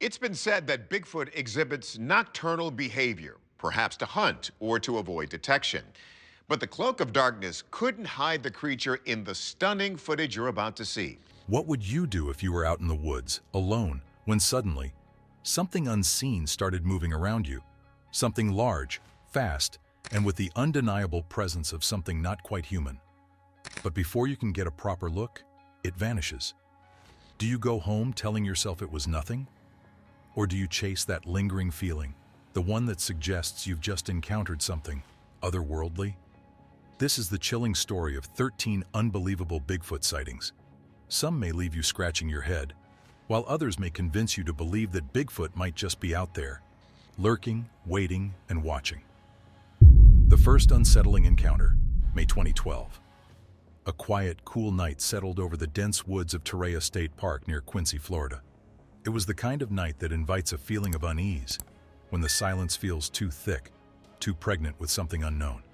It's been said that Bigfoot exhibits nocturnal behavior, perhaps to hunt or to avoid detection. But the cloak of darkness couldn't hide the creature in the stunning footage you're about to see. What would you do if you were out in the woods, alone, when suddenly, something unseen started moving around you? Something large, fast, and with the undeniable presence of something not quite human. But before you can get a proper look, it vanishes. Do you go home telling yourself it was nothing? Or do you chase that lingering feeling, the one that suggests you've just encountered something otherworldly? This is the chilling story of 13 unbelievable Bigfoot sightings. Some may leave you scratching your head, while others may convince you to believe that Bigfoot might just be out there, lurking, waiting, and watching. The first unsettling encounter, May 2012. A quiet, cool night settled over the dense woods of Torreya State Park near Quincy, Florida. It was the kind of night that invites a feeling of unease, when the silence feels too thick, too pregnant with something unknown.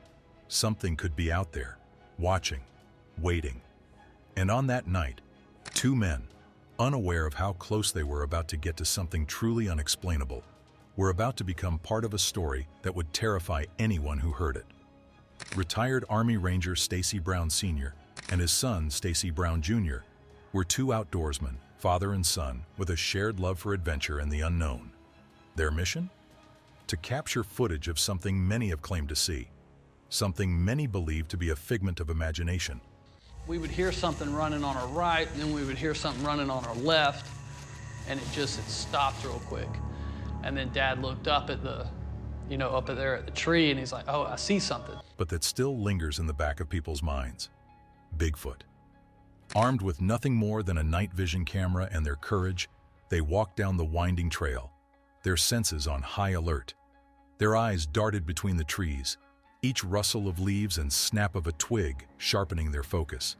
Something could be out there, watching, waiting. And on that night, two men, unaware of how close they were about to get to something truly unexplainable, were about to become part of a story that would terrify anyone who heard it. Retired Army Ranger Stacy Brown Sr. and his son Stacy Brown Jr. were two outdoorsmen, father and son, with a shared love for adventure and the unknown. Their mission? To capture footage of something many have claimed to see, something many believe to be a figment of imagination. We would hear something running on our right, and then we would hear something running on our left, and it stopped real quick. And then Dad looked up at up there at the tree, and he's like, "Oh, I see something." But that still lingers in the back of people's minds. Bigfoot. Armed with nothing more than a night vision camera and their courage, they walked down the winding trail, their senses on high alert. Their eyes darted between the trees, each rustle of leaves and snap of a twig sharpening their focus.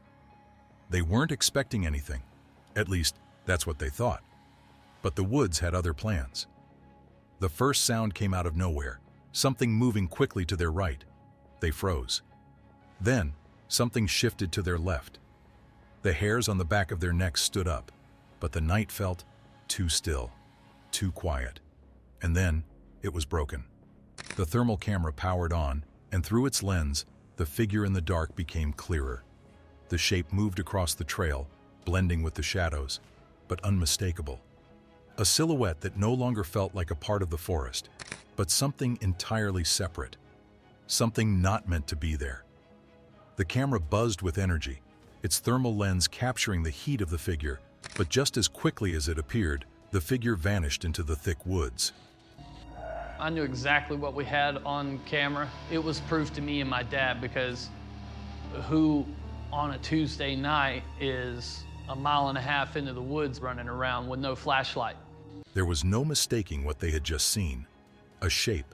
They weren't expecting anything. At least, that's what they thought. But the woods had other plans. The first sound came out of nowhere, something moving quickly to their right. They froze. Then, something shifted to their left. The hairs on the back of their necks stood up, but the night felt too still, too quiet. And then, it was broken. The thermal camera powered on, and through its lens, the figure in the dark became clearer. The shape moved across the trail, blending with the shadows, but unmistakable. A silhouette that no longer felt like a part of the forest, but something entirely separate. Something not meant to be there. The camera buzzed with energy, its thermal lens capturing the heat of the figure, but just as quickly as it appeared, the figure vanished into the thick woods. I knew exactly what we had on camera. It was proof to me and my dad, because who on a Tuesday night is a mile and a half into the woods running around with no flashlight? There was no mistaking what they had just seen. A shape,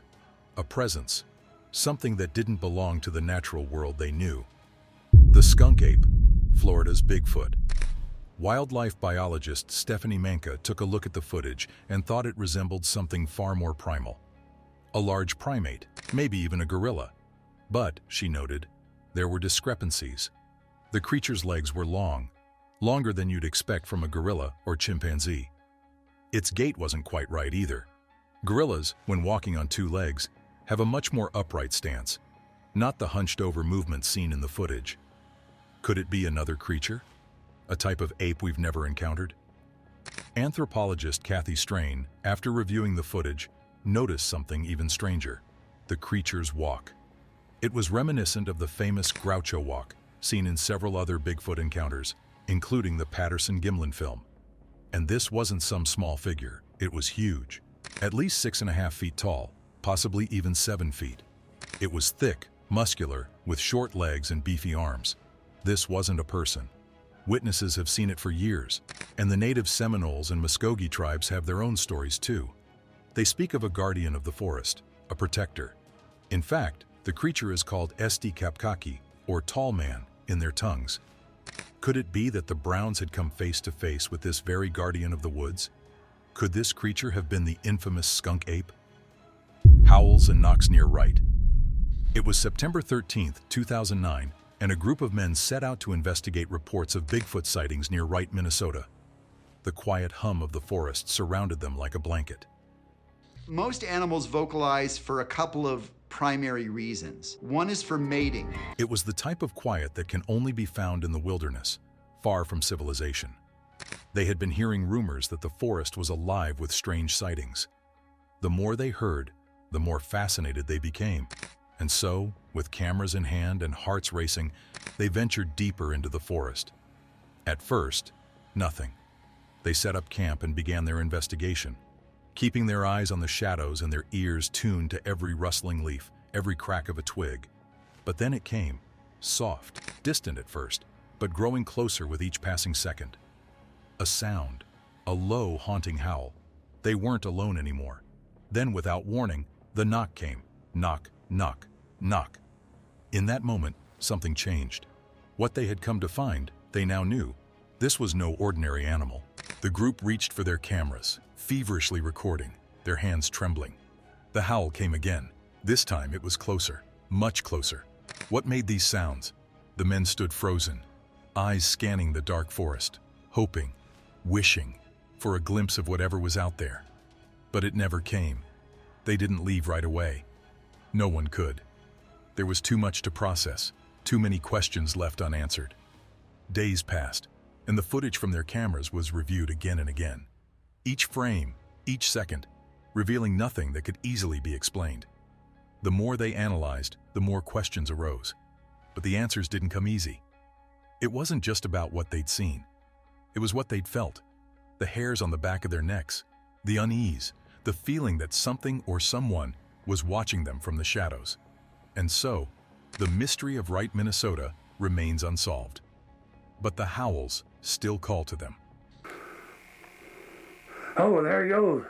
a presence, something that didn't belong to the natural world they knew. The skunk ape, Florida's Bigfoot. Wildlife biologist Stephanie Manka took a look at the footage and thought it resembled something far more primal. A large primate, maybe even a gorilla. But, she noted, there were discrepancies. The creature's legs were long, longer than you'd expect from a gorilla or chimpanzee. Its gait wasn't quite right either. Gorillas, when walking on two legs, have a much more upright stance, not the hunched-over movement seen in the footage. Could it be another creature? A type of ape we've never encountered? Anthropologist Kathy Strain, after reviewing the footage, noticed something even stranger: the creature's walk. It was reminiscent of the famous Groucho walk, seen in several other Bigfoot encounters, including the Patterson-Gimlin film. And this wasn't some small figure, it was huge. At least 6.5 feet tall, possibly even 7 feet. It was thick, muscular, with short legs and beefy arms. This wasn't a person. Witnesses have seen it for years, and the native Seminoles and Muskogee tribes have their own stories too. They speak of a guardian of the forest, a protector. In fact, the creature is called Esti Kapkaki, or tall man, in their tongues. Could it be that the Browns had come face to face with this very guardian of the woods? Could this creature have been the infamous skunk ape? Howls and knocks near Wright. It was September 13, 2009, and a group of men set out to investigate reports of Bigfoot sightings near Wright, Minnesota. The quiet hum of the forest surrounded them like a blanket. Most animals vocalize for a couple of primary reasons. One is for mating. It was the type of quiet that can only be found in the wilderness, far from civilization. They had been hearing rumors that the forest was alive with strange sightings. The more they heard, the more fascinated they became. And so, with cameras in hand and hearts racing, they ventured deeper into the forest. At first, nothing. They set up camp and began their investigation, keeping their eyes on the shadows and their ears tuned to every rustling leaf, every crack of a twig. But then it came, soft, distant at first, but growing closer with each passing second. A sound, a low, haunting howl. They weren't alone anymore. Then, without warning, the knock came. Knock, knock, knock. In that moment, something changed. What they had come to find, they now knew. This was no ordinary animal. The group reached for their cameras, feverishly recording, their hands trembling. The howl came again. This time it was closer, much closer. What made these sounds? The men stood frozen, eyes scanning the dark forest, hoping, wishing for a glimpse of whatever was out there. But it never came. They didn't leave right away. No one could. There was too much to process, too many questions left unanswered. Days passed, and the footage from their cameras was reviewed again and again. Each frame, each second, revealing nothing that could easily be explained. The more they analyzed, the more questions arose. But the answers didn't come easy. It wasn't just about what they'd seen. It was what they'd felt. The hairs on the back of their necks, the unease, the feeling that something or someone was watching them from the shadows. And so, the mystery of Wright, Minnesota remains unsolved. But the howls still call to them. Oh, there he goes.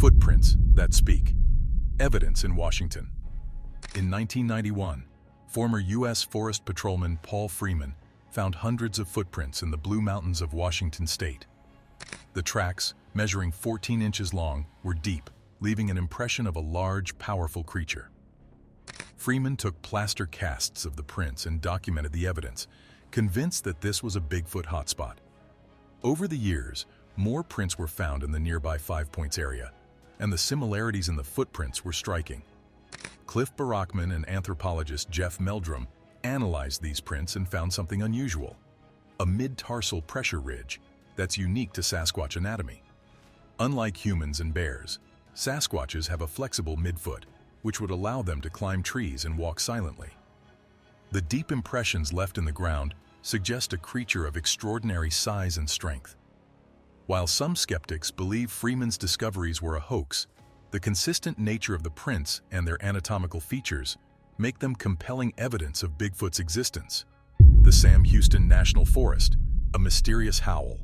Footprints that speak. Evidence in Washington. In 1991, former U.S. Forest Patrolman Paul Freeman found hundreds of footprints in the Blue Mountains of Washington state. The tracks, measuring 14 inches long, were deep, leaving an impression of a large, powerful creature. Freeman took plaster casts of the prints and documented the evidence, convinced that this was a Bigfoot hotspot. Over the years, more prints were found in the nearby Five Points area, and the similarities in the footprints were striking. Cliff Barackman and anthropologist Jeff Meldrum analyzed these prints and found something unusual: a mid-tarsal pressure ridge that's unique to Sasquatch anatomy. Unlike humans and bears, Sasquatches have a flexible midfoot, which would allow them to climb trees and walk silently. The deep impressions left in the ground suggest a creature of extraordinary size and strength. While some skeptics believe Freeman's discoveries were a hoax, the consistent nature of the prints and their anatomical features make them compelling evidence of Bigfoot's existence. The Sam Houston National Forest, a mysterious howl.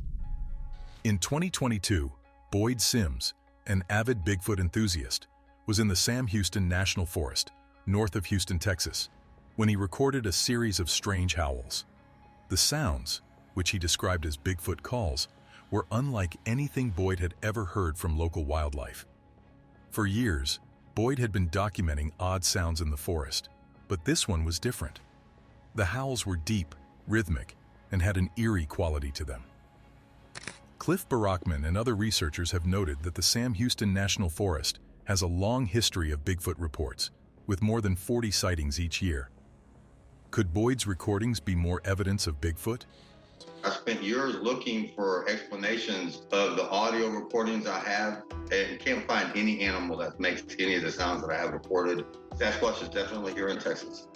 In 2022, Boyd Sims, an avid Bigfoot enthusiast, was in the Sam Houston National Forest, north of Houston, Texas, when he recorded a series of strange howls. The sounds, which he described as Bigfoot calls, were unlike anything Boyd had ever heard from local wildlife. For years, Boyd had been documenting odd sounds in the forest, but this one was different. The howls were deep, rhythmic, and had an eerie quality to them. Cliff Barackman and other researchers have noted that the Sam Houston National Forest has a long history of Bigfoot reports, with more than 40 sightings each year. Could Boyd's recordings be more evidence of Bigfoot? I spent years looking for explanations of the audio recordings I have and can't find any animal that makes any of the sounds that I have recorded. Sasquatch is definitely here in Texas.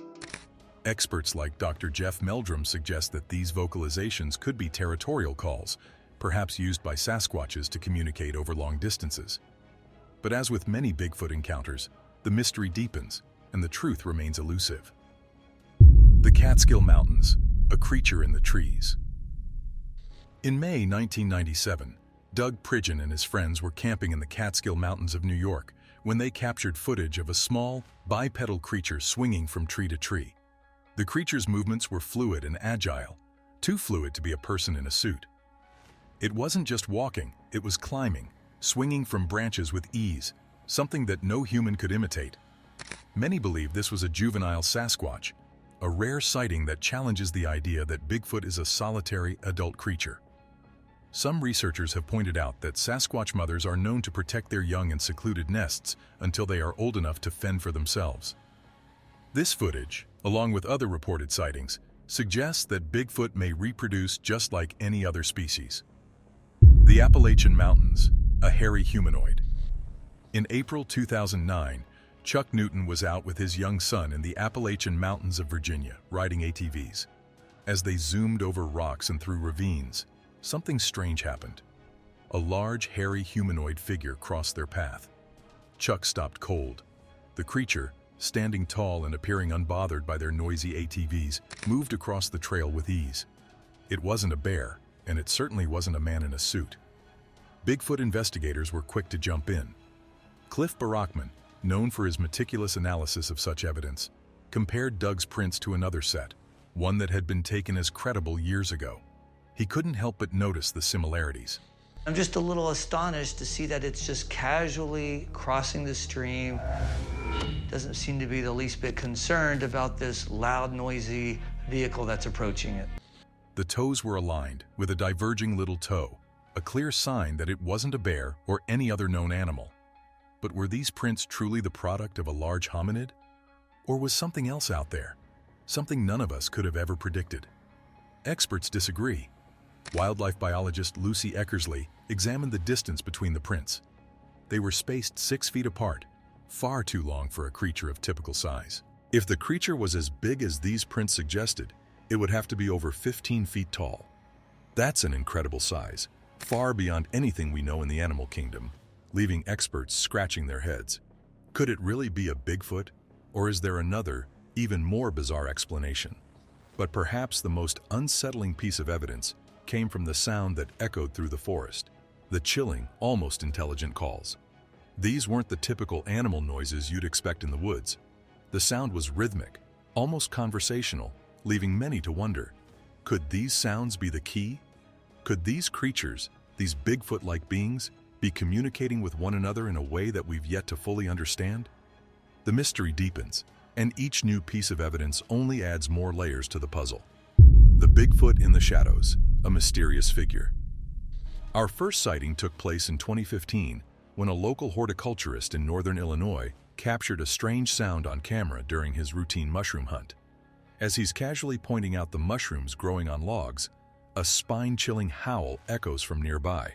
Experts like Dr. Jeff Meldrum suggest that these vocalizations could be territorial calls, perhaps used by Sasquatches to communicate over long distances. But as with many Bigfoot encounters, the mystery deepens and the truth remains elusive. The Catskill Mountains, a creature in the trees. In May 1997, Doug Pridgeon and his friends were camping in the Catskill Mountains of New York when they captured footage of a small, bipedal creature swinging from tree to tree. The creature's movements were fluid and agile, too fluid to be a person in a suit. It wasn't just walking, it was climbing, swinging from branches with ease, something that no human could imitate. Many believe this was a juvenile Sasquatch, a rare sighting that challenges the idea that Bigfoot is a solitary adult creature. Some researchers have pointed out that Sasquatch mothers are known to protect their young in secluded nests until they are old enough to fend for themselves. This footage, along with other reported sightings, suggests that Bigfoot may reproduce just like any other species. The Appalachian Mountains, a hairy humanoid. In April 2009, Chuck Newton was out with his young son in the Appalachian Mountains of Virginia, riding ATVs. As they zoomed over rocks and through ravines, something strange happened. A large, hairy humanoid figure crossed their path. Chuck stopped cold. The creature, standing tall and appearing unbothered by their noisy ATVs, moved across the trail with ease. It wasn't a bear, and it certainly wasn't a man in a suit. Bigfoot investigators were quick to jump in. Cliff Barackman, known for his meticulous analysis of such evidence, compared Doug's prints to another set, one that had been taken as credible years ago. He couldn't help but notice the similarities. I'm just a little astonished to see that it's just casually crossing the stream. Doesn't seem to be the least bit concerned about this loud, noisy vehicle that's approaching it. The toes were aligned, with a diverging little toe, a clear sign that it wasn't a bear or any other known animal. But were these prints truly the product of a large hominid? Or was something else out there? Something none of us could have ever predicted? Experts disagree. Wildlife biologist Lucy Eckersley examined the distance between the prints. They were spaced 6 feet apart, far too long for a creature of typical size. If the creature was as big as these prints suggested, it would have to be over 15 feet tall. That's an incredible size, far beyond anything we know in the animal kingdom, leaving experts scratching their heads. Could it really be a Bigfoot, or is there another, even more bizarre explanation? But perhaps the most unsettling piece of evidence came from the sound that echoed through the forest, the chilling, almost intelligent calls. These weren't the typical animal noises you'd expect in the woods. The sound was rhythmic, almost conversational, leaving many to wonder, could these sounds be the key? Could these creatures, these Bigfoot-like beings, be communicating with one another in a way that we've yet to fully understand? The mystery deepens, and each new piece of evidence only adds more layers to the puzzle. The Bigfoot in the shadows, a mysterious figure. Our first sighting took place in 2015 when a local horticulturist in northern Illinois captured a strange sound on camera during his routine mushroom hunt. As he's casually pointing out the mushrooms growing on logs, a spine-chilling howl echoes from nearby.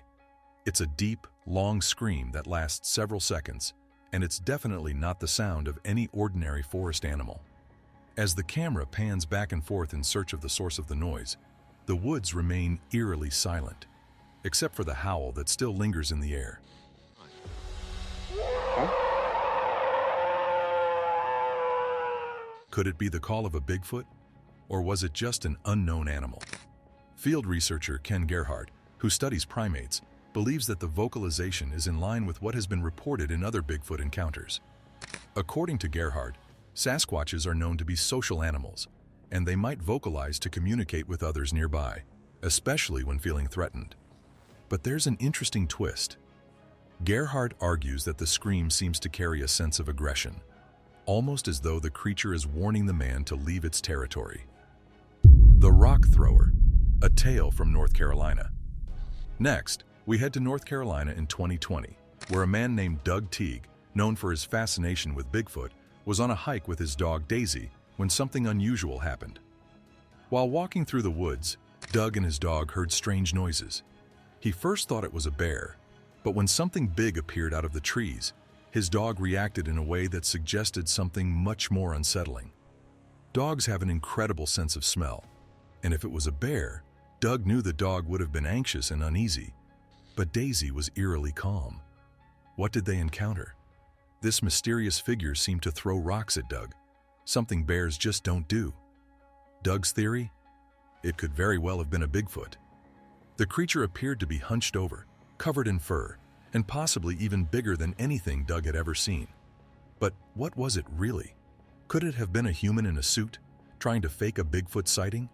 It's a deep, long scream that lasts several seconds, and it's definitely not the sound of any ordinary forest animal. As the camera pans back and forth in search of the source of the noise, the woods remain eerily silent, except for the howl that still lingers in the air. Could it be the call of a Bigfoot, or was it just an unknown animal? Field researcher Ken Gerhard, who studies primates, believes that the vocalization is in line with what has been reported in other Bigfoot encounters. According to Gerhard, Sasquatches are known to be social animals, and they might vocalize to communicate with others nearby, especially when feeling threatened. But there's an interesting twist. Gerhard argues that the scream seems to carry a sense of aggression, almost as though the creature is warning the man to leave its territory. The Rock Thrower, a tale from North Carolina. Next, we head to North Carolina in 2020, where a man named Doug Teague, known for his fascination with Bigfoot, was on a hike with his dog Daisy when something unusual happened. While walking through the woods, Doug and his dog heard strange noises. He first thought it was a bear, but when something big appeared out of the trees, his dog reacted in a way that suggested something much more unsettling. Dogs have an incredible sense of smell, and if it was a bear, Doug knew the dog would have been anxious and uneasy. But Daisy was eerily calm. What did they encounter? This mysterious figure seemed to throw rocks at Doug, something bears just don't do. Doug's theory? It could very well have been a Bigfoot. The creature appeared to be hunched over, covered in fur, and possibly even bigger than anything Doug had ever seen. But what was it really? Could it have been a human in a suit, trying to fake a Bigfoot sighting?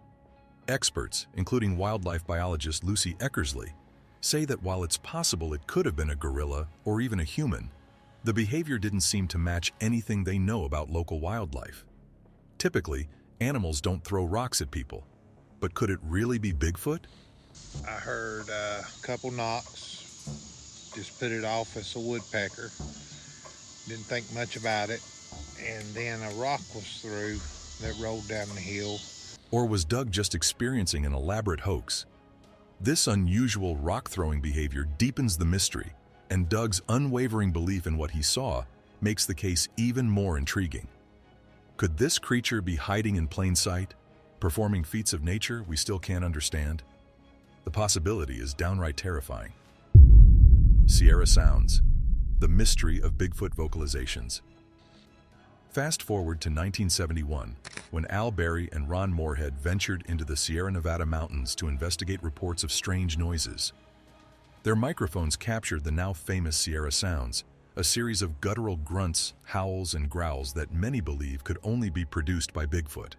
Experts, including wildlife biologist Lucy Eckersley, say that while it's possible it could have been a gorilla or even a human, the behavior didn't seem to match anything they know about local wildlife. Typically, Animals don't throw rocks at people, but could it really be Bigfoot? I heard a couple knocks, just put it off as a woodpecker. Didn't think much about it. And then a rock was through that rolled down the hill. Or was Doug just experiencing an elaborate hoax? This unusual rock-throwing behavior deepens the mystery, and Doug's unwavering belief in what he saw makes the case even more intriguing. Could this creature be hiding in plain sight, performing feats of nature we still can't understand? The possibility is downright terrifying. Sierra Sounds, the mystery of Bigfoot vocalizations. Fast forward to 1971, when Al Berry and Ron Moorhead ventured into the Sierra Nevada mountains to investigate reports of strange noises. Their microphones captured the now famous Sierra Sounds, a series of guttural grunts, howls, and growls that many believe could only be produced by Bigfoot.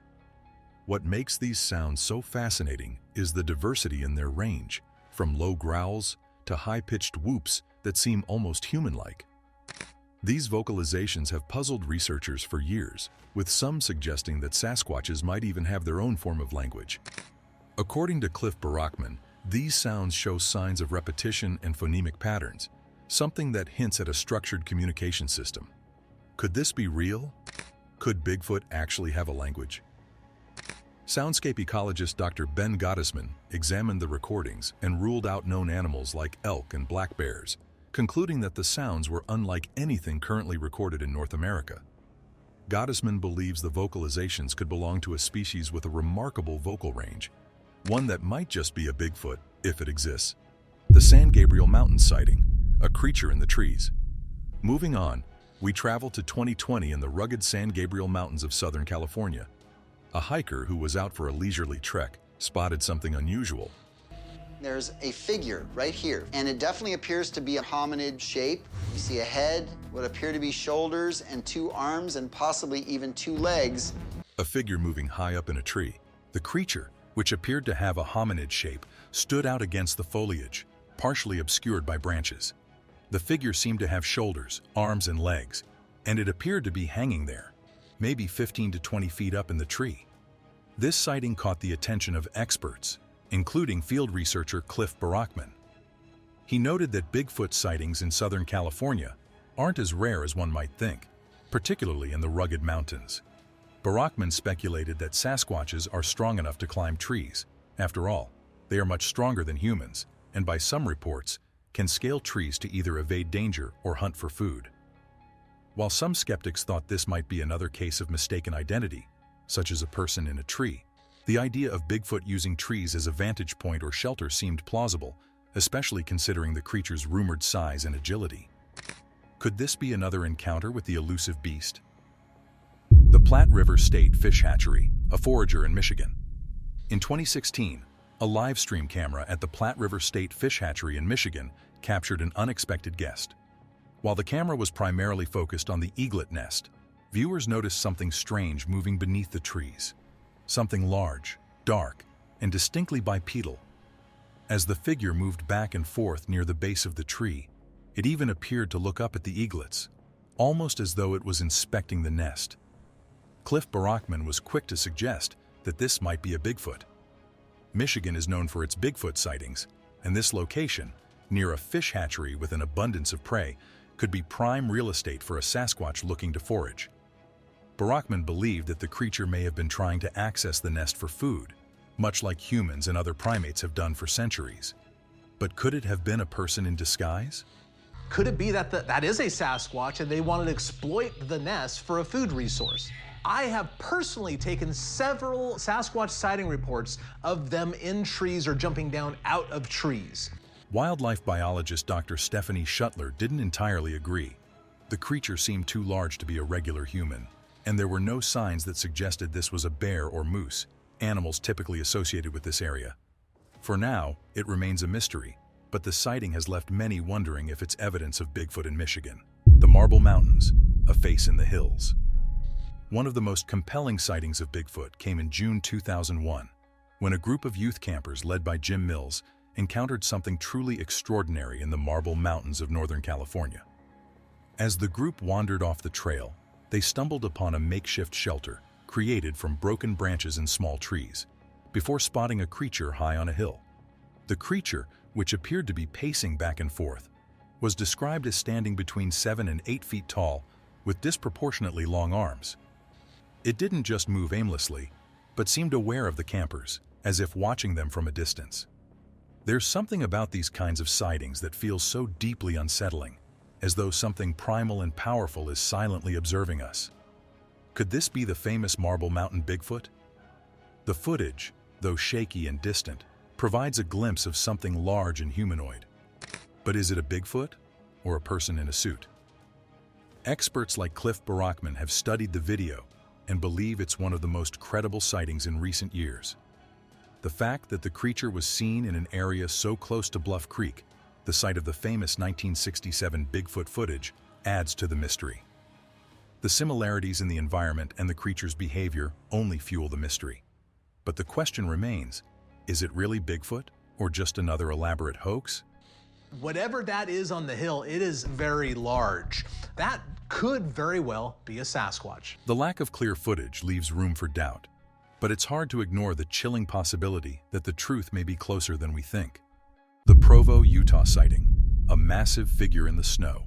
What makes these sounds so fascinating is the diversity in their range, from low growls to high-pitched whoops that seem almost human-like. These vocalizations have puzzled researchers for years, with some suggesting that Sasquatches might even have their own form of language. According to Cliff Barackman, these sounds show signs of repetition and phonemic patterns, something that hints at a structured communication system. Could this be real? Could Bigfoot actually have a language? Soundscape ecologist Dr. Ben Gottesman examined the recordings and ruled out known animals like elk and black bears, concluding that the sounds were unlike anything currently recorded in North America. Gottesman believes the vocalizations could belong to a species with a remarkable vocal range, one that might just be a Bigfoot, if it exists. The San Gabriel Mountain sighting, a creature in the trees. Moving on, we travel to 2020 in the rugged San Gabriel Mountains of Southern California. A hiker who was out for a leisurely trek spotted something unusual. There's a figure right here, and it definitely appears to be a hominid shape. You see a head, what appear to be shoulders, and 2 arms, and possibly even 2 legs. A figure moving high up in a tree. The creature, which appeared to have a hominid shape, stood out against the foliage, partially obscured by branches. The figure seemed to have shoulders, arms, and legs, and it appeared to be hanging there, maybe 15 to 20 feet up in the tree. This sighting caught the attention of experts, including field researcher Cliff Barackman. He noted that Bigfoot sightings in Southern California aren't as rare as one might think, particularly in the rugged mountains. Barackman speculated that Sasquatches are strong enough to climb trees. After all, they are much stronger than humans, and by some reports, can scale trees to either evade danger or hunt for food. While some skeptics thought this might be another case of mistaken identity, such as a person in a tree, the idea of Bigfoot using trees as a vantage point or shelter seemed plausible, especially considering the creature's rumored size and agility. Could this be another encounter with the elusive beast? The Platte River State Fish Hatchery, a forager in Michigan. In 2016, a live stream camera at the Platte River State Fish Hatchery in Michigan captured an unexpected guest. While the camera was primarily focused on the eaglet nest, viewers noticed something strange moving beneath the trees. Something large, dark, and distinctly bipedal. As the figure moved back and forth near the base of the tree, it even appeared to look up at the eaglets, almost as though it was inspecting the nest. Cliff Barackman was quick to suggest that this might be a Bigfoot. Michigan is known for its Bigfoot sightings, and this location, near a fish hatchery with an abundance of prey, could be prime real estate for a Sasquatch looking to forage. Barackman believed that the creature may have been trying to access the nest for food, much like humans and other primates have done for centuries. But could it have been a person in disguise? Could it be that that is a Sasquatch and they wanted to exploit the nest for a food resource? I have personally taken several Sasquatch sighting reports of them in trees or jumping down out of trees. Wildlife biologist Dr. Stephanie Schuttler didn't entirely agree. The creature seemed too large to be a regular human, and there were no signs that suggested this was a bear or moose, animals typically associated with this area. For now, it remains a mystery, but the sighting has left many wondering if it's evidence of Bigfoot in Michigan. The Marble Mountains, a face in the hills. One of the most compelling sightings of Bigfoot came in June 2001, when a group of youth campers led by Jim Mills encountered something truly extraordinary in the Marble Mountains of Northern California. As the group wandered off the trail, they stumbled upon a makeshift shelter, created from broken branches and small trees, before spotting a creature high on a hill. The creature, which appeared to be pacing back and forth, was described as standing between 7 and 8 feet tall, with disproportionately long arms. It didn't just move aimlessly, but seemed aware of the campers, as if watching them from a distance. There's something about these kinds of sightings that feels so deeply unsettling, as though something primal and powerful is silently observing us. Could this be the famous Marble Mountain Bigfoot? The footage, though shaky and distant, provides a glimpse of something large and humanoid. But is it a Bigfoot or a person in a suit? Experts like Cliff Barackman have studied the video and believe it's one of the most credible sightings in recent years. The fact that the creature was seen in an area so close to Bluff Creek, the site of the famous 1967 Bigfoot footage, adds to the mystery. The similarities in the environment and the creature's behavior only fuel the mystery. But the question remains, is it really Bigfoot or just another elaborate hoax? Whatever that is on the hill, it is very large. That could very well be a Sasquatch. The lack of clear footage leaves room for doubt, but it's hard to ignore the chilling possibility that the truth may be closer than we think. The Provo, Utah sighting, a massive figure in the snow.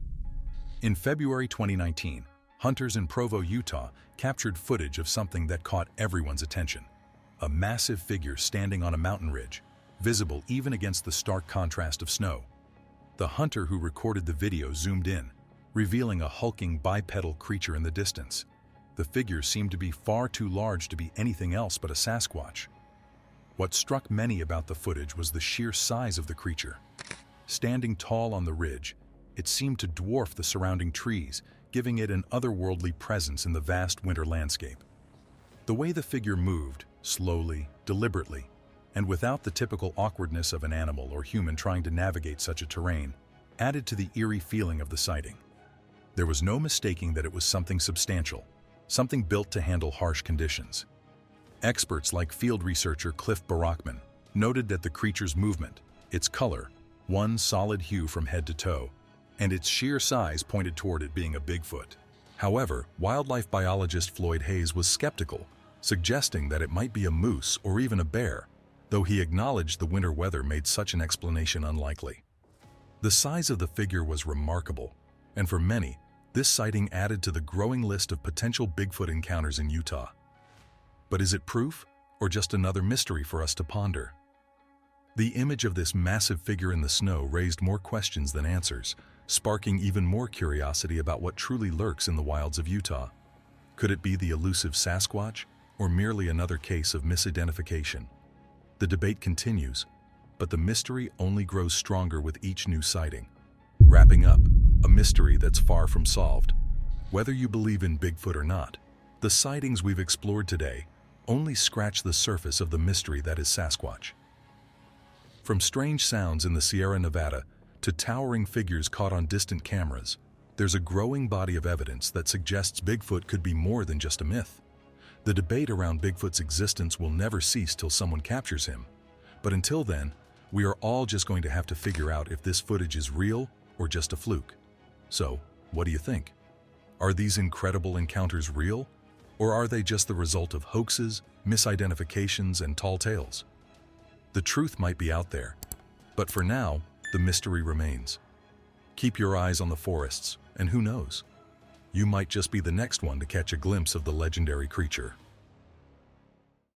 In February 2019, hunters in Provo, Utah captured footage of something that caught everyone's attention. A massive figure standing on a mountain ridge, visible even against the stark contrast of snow. The hunter who recorded the video zoomed in, revealing a hulking bipedal creature in the distance. The figure seemed to be far too large to be anything else but a Sasquatch. What struck many about the footage was the sheer size of the creature. Standing tall on the ridge, it seemed to dwarf the surrounding trees, giving it an otherworldly presence in the vast winter landscape. The way the figure moved, slowly, deliberately, and without the typical awkwardness of an animal or human trying to navigate such a terrain, added to the eerie feeling of the sighting. There was no mistaking that it was something substantial, something built to handle harsh conditions. Experts like field researcher Cliff Barackman noted that the creature's movement, its color, one solid hue from head to toe, and its sheer size pointed toward it being a Bigfoot. However, wildlife biologist Floyd Hayes was skeptical, suggesting that it might be a moose or even a bear, though he acknowledged the winter weather made such an explanation unlikely. The size of the figure was remarkable, and for many, this sighting added to the growing list of potential Bigfoot encounters in Utah. But is it proof, or just another mystery for us to ponder? The image of this massive figure in the snow raised more questions than answers, sparking even more curiosity about what truly lurks in the wilds of Utah. Could it be the elusive Sasquatch, or merely another case of misidentification? The debate continues, but the mystery only grows stronger with each new sighting. Wrapping up, a mystery that's far from solved. Whether you believe in Bigfoot or not, the sightings we've explored today only scratch the surface of the mystery that is Sasquatch. From strange sounds in the Sierra Nevada to towering figures caught on distant cameras, there's a growing body of evidence that suggests Bigfoot could be more than just a myth. The debate around Bigfoot's existence will never cease till someone captures him. But until then, we are all just going to have to figure out if this footage is real or just a fluke. So, what do you think? Are these incredible encounters real, or are they just the result of hoaxes, misidentifications, and tall tales? The truth might be out there, but for now, the mystery remains. Keep your eyes on the forests, and who knows? You might just be the next one to catch a glimpse of the legendary creature.